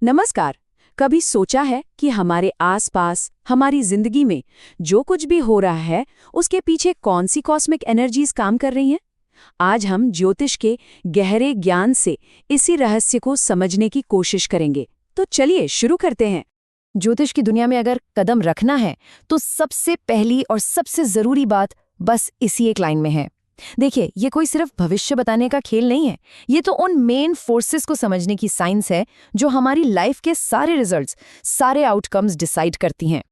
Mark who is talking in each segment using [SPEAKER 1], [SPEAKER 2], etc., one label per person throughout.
[SPEAKER 1] नमस्कार। कभी सोचा है कि हमारे आसपास हमारी जिंदगी में जो कुछ भी हो रहा है उसके पीछे कौन सी कॉस्मिक एनर्जीज काम कर रही हैं? आज हम ज्योतिष के गहरे ज्ञान से इसी रहस्य को समझने की कोशिश करेंगे। तो चलिए शुरू करते हैं।
[SPEAKER 2] ज्योतिष की दुनिया में अगर कदम रखना है तो सबसे पहली और सबसे जरूरी बात बस इसी एक लाइन में है। देखिए, ये कोई सिर्फ भविष्य बताने का खेल नहीं है, ये तो उन मेन फोर्सेस को समझने की साइंस है जो हमारी लाइफ के सारे रिजल्ट्स, सारे आउटकम्स डिसाइड करती हैं।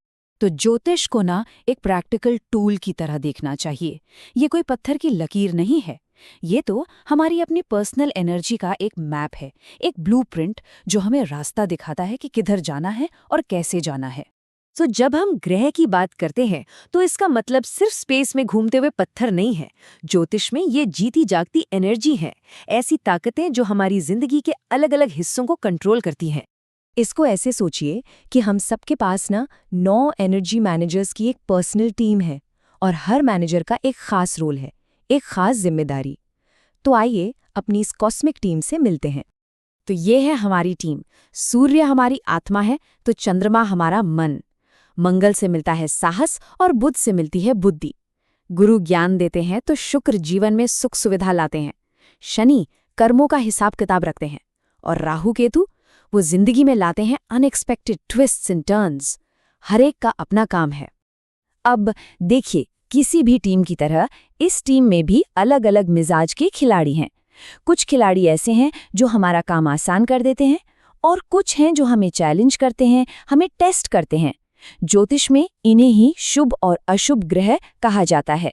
[SPEAKER 2] तो ज्योतिष को ना एक प्रैक्टिकल टूल की तरह देखना चाहिए। ये कोई पत्थर की लकीर नहीं है, ये तो हमारी अपनी पर्सनल एनर्जी का एक मैप है, एक ब्लूप्रिंट जो हमें रास्ता दिखाता है कि किधर जाना है और कैसे जाना है। तो जब हम ग्रह की बात करते हैं तो इसका मतलब सिर्फ स्पेस में घूमते हुए पत्थर नहीं है। ज्योतिष में ये जीती जागती एनर्जी है, ऐसी ताकतें जो हमारी जिंदगी के अलग अलग हिस्सों को कंट्रोल करती हैं। इसको ऐसे सोचिए कि हम सबके पास ना 9 एनर्जी मैनेजर्स की एक पर्सनल टीम है और हर मैनेजर का एक खास रोल है, एक खास जिम्मेदारी। तो आइए अपनी इस कॉस्मिक टीम से मिलते हैं। तो ये है हमारी टीम। सूर्य हमारी आत्मा है तो चंद्रमा हमारा मन, मंगल से मिलता है साहस और बुध से मिलती है बुद्धि। गुरु ज्ञान देते हैं तो शुक्र जीवन में सुख सुविधा लाते हैं। शनि कर्मों का हिसाब किताब रखते हैं और राहु केतु वो जिंदगी में लाते हैं अनएक्सपेक्टेड ट्विस्ट्स एंड टर्न्स। हर एक का अपना काम है। अब देखिए, किसी भी टीम की तरह इस टीम में भी अलग अलग मिजाज के खिलाड़ी हैं। कुछ खिलाड़ी ऐसे हैं जो हमारा काम आसान कर देते हैं और कुछ हैं जो हमें चैलेंज करते हैं, हमें टेस्ट करते हैं। ज्योतिष में इन्हें ही शुभ और अशुभ ग्रह कहा जाता है।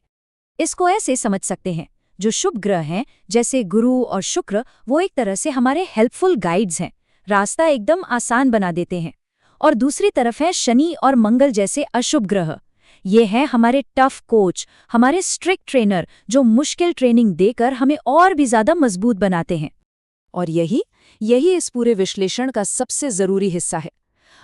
[SPEAKER 2] इसको ऐसे समझ सकते हैं, जो शुभ ग्रह हैं जैसे गुरु और शुक्र, वो एक तरह से हमारे हेल्पफुल गाइड्स हैं, रास्ता एकदम आसान बना देते हैं। और दूसरी तरफ है शनि और मंगल जैसे अशुभ ग्रह। ये हैं हमारे टफ कोच, हमारे स्ट्रिक्ट ट्रेनर, जो मुश्किल ट्रेनिंग देकर हमें और भी ज्यादा मजबूत बनाते हैं। और यही इस पूरे विश्लेषण का सबसे जरूरी हिस्सा है।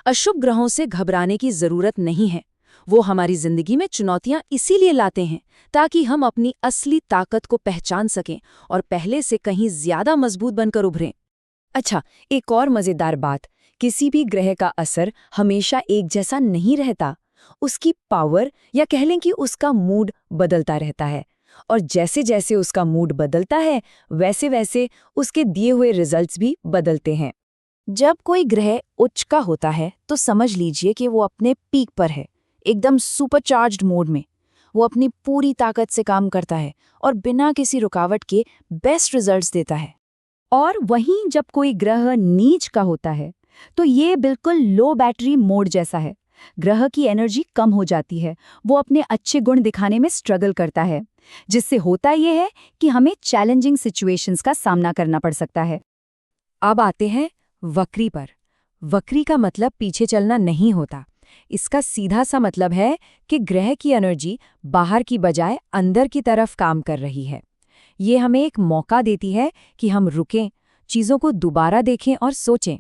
[SPEAKER 2] अशुभ ग्रहों से घबराने की जरूरत नहीं है। वो हमारी जिंदगी में चुनौतियां इसीलिए लाते हैं ताकि हम अपनी असली ताकत को पहचान सकें और पहले से कहीं ज्यादा मजबूत बनकर उभरें। अच्छा, एक और मजेदार बात, किसी भी ग्रह का असर हमेशा एक जैसा नहीं रहता। उसकी पावर या कह लें कि उसका मूड बदलता रहता है, और जैसे जैसे उसका मूड बदलता है वैसे वैसे उसके दिए हुए रिजल्ट्स भी बदलते हैं। जब कोई ग्रह उच्च का होता है तो समझ लीजिए कि वो अपने पीक पर है, एकदम सुपरचार्ज्ड मोड में। वो अपनी पूरी ताकत से काम करता है और बिना किसी रुकावट के बेस्ट रिजल्ट्स देता है। और वहीं जब कोई ग्रह नीच का होता है तो ये बिल्कुल लो बैटरी मोड जैसा है। ग्रह की एनर्जी कम हो जाती है, वो अपने अच्छे गुण दिखाने में स्ट्रगल करता है, जिससे होता ये है कि हमें चैलेंजिंग सिचुएशंस का सामना करना पड़ सकता है। अब आते हैं वक्री पर। वक्री का मतलब पीछे चलना नहीं होता। इसका सीधा सा मतलब है कि ग्रह की एनर्जी बाहर की बजाय अंदर की तरफ काम कर रही है। ये हमें एक मौका देती है कि हम रुकें, चीज़ों को दोबारा देखें और सोचें।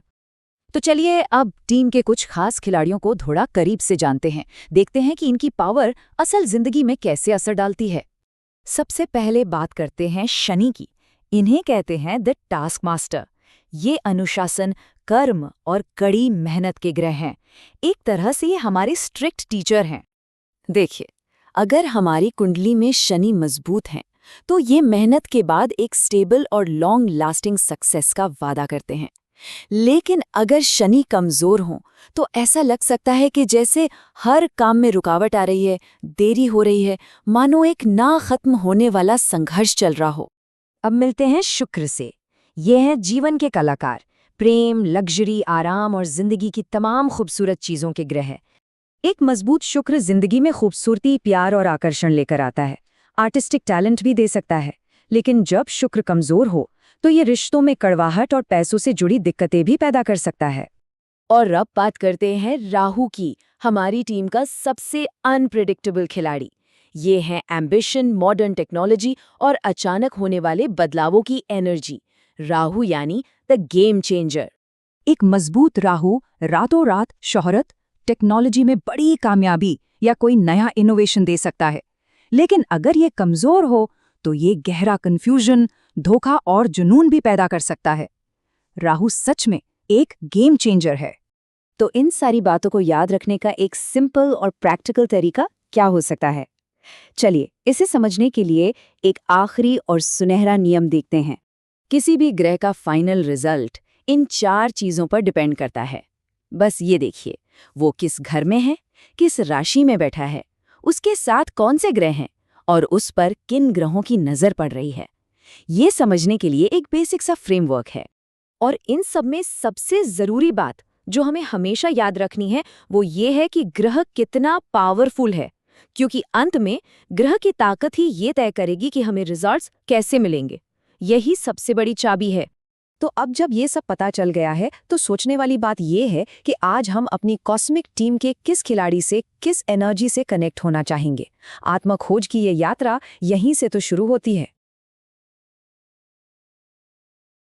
[SPEAKER 2] तो चलिए अब टीम के कुछ खास खिलाड़ियों को थोड़ा करीब से जानते हैं, देखते हैं कि इनकी पावर असल जिंदगी में कैसे असर डालती है। सबसे पहले बात करते हैं शनि की। इन्हें कहते हैं द टास्क मास्टर। ये अनुशासन, कर्म और कड़ी मेहनत के ग्रह हैं। एक तरह से ये हमारे स्ट्रिक्ट टीचर हैं। देखिए, अगर हमारी कुंडली में शनि मजबूत हैं तो ये मेहनत के बाद एक स्टेबल और लॉन्ग लास्टिंग सक्सेस का वादा करते हैं। लेकिन अगर शनि कमजोर हों तो ऐसा लग सकता है कि जैसे हर काम में रुकावट आ रही है, देरी हो रही है, मानो एक ना खत्म होने वाला संघर्ष चल रहा हो। अब मिलते हैं शुक्र से। ये हैं जीवन के कलाकार, प्रेम, लग्जरी, आराम और जिंदगी की तमाम खूबसूरत चीजों के ग्रह। एक मजबूत शुक्र जिंदगी में खूबसूरती, प्यार और आकर्षण लेकर आता है। आर्टिस्टिक टैलेंट भी दे सकता है। लेकिन जब शुक्र कमजोर हो तो ये रिश्तों में कड़वाहट और पैसों से जुड़ी दिक्कतें भी पैदा कर सकता है। और अब बात करते हैं राहु की, हमारी टीम का सबसे अनप्रेडिक्टेबल खिलाड़ी। ये हैं एम्बिशन, मॉडर्न टेक्नोलॉजी और अचानक होने वाले बदलावों की एनर्जी। राहु यानी द गेम चेंजर। एक मजबूत राहु रातों रात शोहरत, टेक्नोलॉजी में बड़ी कामयाबी या कोई नया इनोवेशन दे सकता है। लेकिन अगर ये कमजोर हो तो ये गहरा कंफ्यूजन, धोखा और जुनून भी पैदा कर सकता है। राहु सच में एक गेम चेंजर है। तो इन सारी बातों को याद रखने का एक सिंपल और प्रैक्टिकल तरीका क्या हो सकता है? चलिए, इसे समझने के लिए एक आखिरी और सुनहरा नियम देखते हैं। किसी भी ग्रह का फाइनल रिजल्ट इन 4 चीज़ों पर डिपेंड करता है। बस ये देखिए, वो किस घर में है, किस राशि में बैठा है, उसके साथ कौन से ग्रह हैं और उस पर किन ग्रहों की नज़र पड़ रही है। ये समझने के लिए एक बेसिक सा फ्रेमवर्क है। और इन सब में सबसे ज़रूरी बात जो हमें हमेशा याद रखनी है वो ये है कि ग्रह कितना पावरफुल है, क्योंकि अंत में ग्रह की ताकत ही ये तय करेगी कि हमें रिजल्ट्स कैसे मिलेंगे। यही सबसे बड़ी चाबी है। तो अब जब ये सब पता चल गया है तो सोचने वाली बात ये है कि आज हम अपनी कॉस्मिक टीम के किस खिलाड़ी से किस एनर्जी से कनेक्ट होना चाहेंगे। आत्मखोज की ये यात्रा यहीं से तो शुरू होती है।